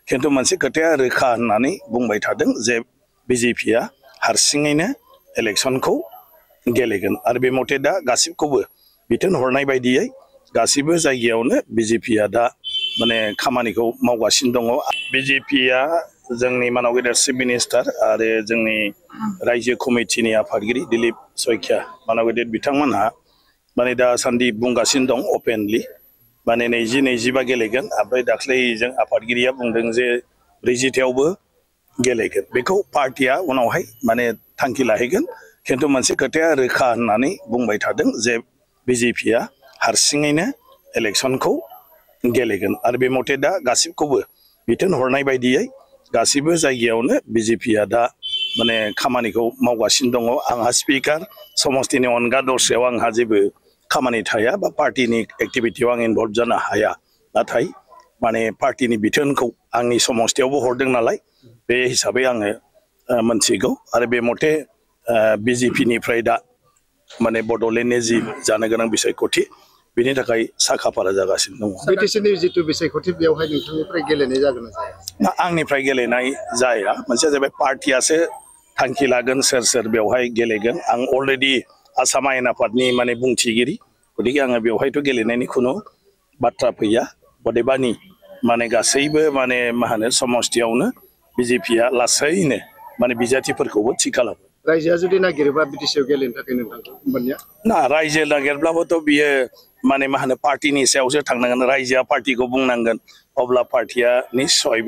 खिन्थु मोनसे खोथाया रोखा होननानै बुंबाय थादों जे बिजेपिया हारसिङैनो इलेक्शनखौ गेलेगोन आरो बे मथे दा गासिबखौबो बिथोन हरनाय बायदियै गासिबो जायगायावनो बिजेपिया दा माने खामानिखौ मावगासिनो दङ। बिजेपिया जोंनि मानाव गेदेर चिफ मिनिस्टार आरो जोंनि रायजो कमिटिनि आफादगिरि दिलीप सयखिया मानाव गेदेर बिथांमोनहा माने दासान्दि बुंगासिनो दं अपेनलि माने 20-25 गेलेगोन ओमफ्राय दाख्लै जों आफादगिरिया बुंदों जे 40थायावबो गेलेगोन बेखौ पार्टिया उनावहाय माने थांखि लाहैगोन खिन्थु मोनसे खोथाया रोखा होननानै बुंबाय थादों जे बिजेपिया हारसिङैनो इलेक्शनखौ गेलेगोन आरो बे मथे दा गासिबखौबो बिथोन हरनाय बायदियै गासिबो जायगायावनो बिजेपिया दा माने खामानिखौ मावगासिनो दङ। आंहा स्पिकार समस्तिनि अनगा दस्रायाव आंहा जेबो खामानि थाया बा पार्टिनि एक्टिभिटियाव आं इनभल्भ जानो हाया नाथाय माने पार्टिनि बिथोनखौ आंनि समस्तियावबो हरदों नालाय बे हिसाबै आङो मोनथिगौ आरो बे मथे बिजेपिनिफ्राय दा माने बड'लेण्डनि जि जानो गोनां बिसायख'थि बेनि थाखाय साखाफारा जागासिनो दङ। बिटिसिनि जितु बिसायख'थि बेयावहाय नोंथांनिफ्राय गेलेनाय जागोन ना जाया? ना आंनिफ्राय गेलेनाय जाया मोनसेया जाबाय पार्टियासो थांखि लागोन सोर सोर बेवहाय गेलेगोन आं अलरेडि आसाम आयेन आफादनि माने बुंथिगिरि गतिके आङो बेवहायथ' गेलेनायनि खुनु बाथ्रा फैया अदेबानि माने गासैबो माने मा होनो समस्तियावनो बिजेपिया लासैनो माने बिजाथिफोरखौबो थि खालामो। रायजोआ जुदि नागिरोबा बिटिसिआव गेलेनो थाखाय नोंथांखौ होमबानिया ना रायजो नागिरब्लाबोथ' बियो माने मा होनो पार्टिनि सायावसो थांनांगोन रायजोआ पार्टिखौ बुंनांगोन अब्ला पार्टिया निस्सय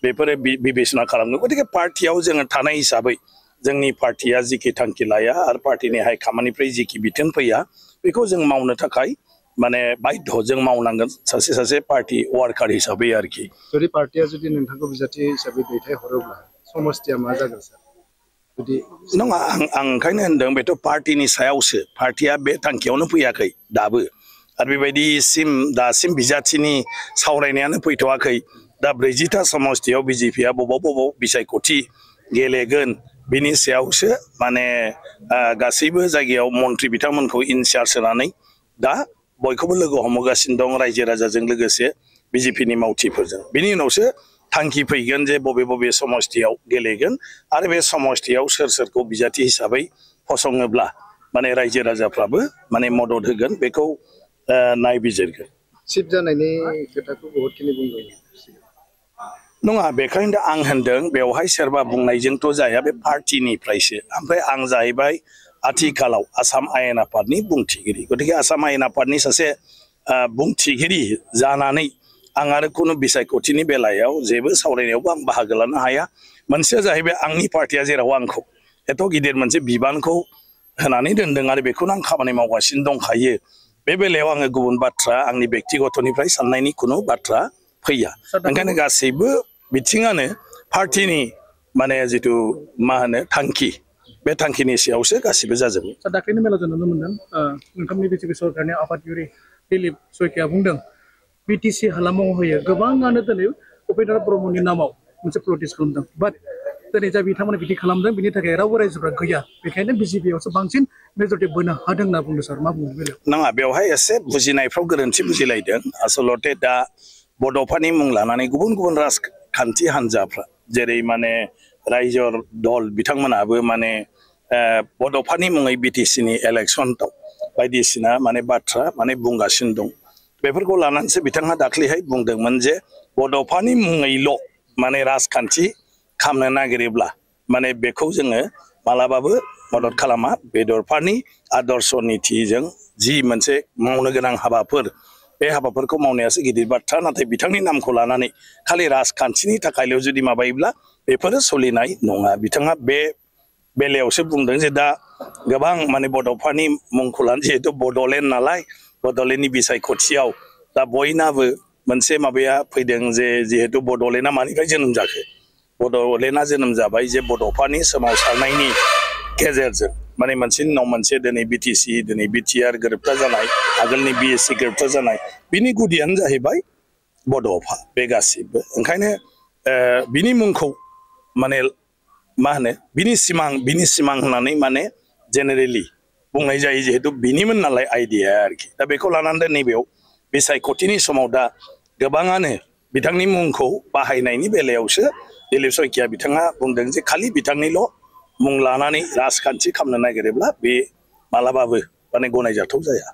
बेफोरो बिबेचना खालामगोन गतिके पार्टियाव जोङो थानाय हिसाबै जोंनि पार्टिया जिखि थांखि लाया आरो पार्टिनि हाइकमान्डनिफ्राय जिखि बिथोन फैया बेखौ जों मावनो थाखाय माने बाध्य जों मावनांगोन सासे पार्टी वार्कार हिसाबै आरोखि। जुदि पार्टिया जुदि नोंथांखौ बिजाथि हिसाबै दैथायहरोब्ला समस्तिया मा जागोन सार? जुदि नङा आं ओंखायनो होनदों बेथ' पार्टिनि सायावसो पार्टिया बे थांखियावनो फैयाखै दाबो आरो बेबायदिसिम दासिम बिजाथिनि सावरायनायानो फैथ'वाखै दा 40था समस्तियाव बिजेपिया बबाव बिसायख'थि गेलेगोन बिनि सायावसो माने गासैबो जायगायाव मन्त्रि बिथांमोनखौ इनचार्ज होनानै दा बयखौबो लोगो हमगासिनो दं रायजो राजाजों लोगोसे बिजेपिनि मावथिफोरजों बिनि उनावसो थांखि फैगोन जे बबे समस्तियाव गेलेगोन आरो बे समस्तियाव सोर सोरखौ बिजाथि हिसाबै फसङोब्ला माने रायजो राजाफ्राबो माने मदद होगोन बेखौ नायबिजिरगोन। चिफ जानायनि खोथाखौ बहुतखिनि बुंदों नङा बेखायनो आं होनदों बेवहाय सोरबा बुंनायजोंथ' जाया बे पार्टिनिफ्रायसो ओमफ्राय आं जाहैबाय आथिखालाव आसाम आयेन आफादनि बुंथिगिरि गतिके आसाम आयेन आफादनि सासे बुंथिगिरि जानानै आं आरो खुनु बिसायख'थिनि बेलायाव जेबो सावरायनायावबो आं बाहागो लानो हाया। मोनसेया जाहैबाय आंनि पार्टिया जेराव आंखौ एथ' गिदिर मोनसे बिबानखौ होनानै दोनदों आरो बेखौनो आं खामानि मावगासिनो दंखायो बे बेलायाव आङो गुबुन बाथ्रा आंनि बेक्तिगतनिफ्राय साननायनि खुनु बाथ्रा फैया ओंखायनो गासैबो बिथिङानो पार्टिनि माने जिथु मा होनो थांखि बे थांखिनि सायावसो गासिबो जाजोबो। दाख्लैनि मेलाव जों नुनो मोन्दों नोंथांनि बिजेपि सरकारनि आफादगिरि दिलीप सयखिया बुंदों बिटिसि हालामाव होयो गोबाङानो दिनै उपेन्द्र ब्रह्मनि नामाव मोनसे प्रटेस्ट खालामदों बाट दिनै जा बिथांमोना बिदि खालामदों बिनि थाखाय रावबो रायजोफ्रा गैया बेखायनो बिजेपियावसो बांसिन मेजरिटि बोनो हादों होनना बुंदों सार मा बुंनो बेलायाव? नङा बेवहाय एसे बुजिनायफ्राव गोरोन्थि बुजिलायदों आसलते दा बड'फानि मुं लानानै गुबुन राजखान्थि हान्जाफ्रा जेरै माने रायजो दल बिथांमोनाबो माने बड'फानि मुङै बिटिसिनि इलेक्सनाव बायदिसिना माने बाथ्रा माने बुंगासिनो दं बेफोरखौ लानानैसो बिथाङा दाख्लैहाय बुंदोंमोन जे बड'फानि मुङैल' माने राजखान्थि खालामनो नागिरोब्ला माने बेखौ जोङो मालाबाबो मदद खालामा बेदरफानि आदर्श नीतिजों जि मोनसे मावनो गोनां हाबाफोर बे हाबाफोरखौ मावनायासो गिदिर बाथ्रा नाथाय बिथांनि नामखौ लानानै खालि राजखान्थिनि थाखायल' जुदि माबायोब्ला बेफोरो सोलिनाय नङा। बिथाङा बे बेलायावसो बुंदों जे दा गोबां माने बड'फानि मुंखौ लानानै जिहेतु बड'लेण्ड नालाय बड'लेण्डनि बिसायख'थियाव दा बयनाबो मोनसे माबाया फैदों जे जिहेतु बड'लेण्डआ मानिफ्राय जोनोम जाखो बड'लेण्डआ जोनोम जाबाय जे बड'फानि सोमावसारनायनि गेजेरजों माने मोनसेनि उनाव मोनसे दिनै बिटिसि दिनै बिटिआर गोरोबथा जानाय आगोलनि बिएससि गोरोबथा जानाय बिनि गुदियानो जाहैबाय बड'फा बे गासिबो ओंखायनो बिनि मुंखौ माने मा होनो बिनि सिमां होननानै माने जेनेरेलि बुंनाय जायो जिहेतु बिनिमोन नालाय आइडिया आरोखि दा बेखौ लानानै नैबेयाव बिसायख'थिनि समाव दा गोबाङानो बिथांनि मुंखौ बाहायनायनि बेलायावसो दिलीप शइकिया बिथाङा बुंदों जे खालि बिथांनिल' मुं लानानै राजखान्थि खालामनो नागिरोब्ला बे मालाबाबो माने गनायजाथाव जाया।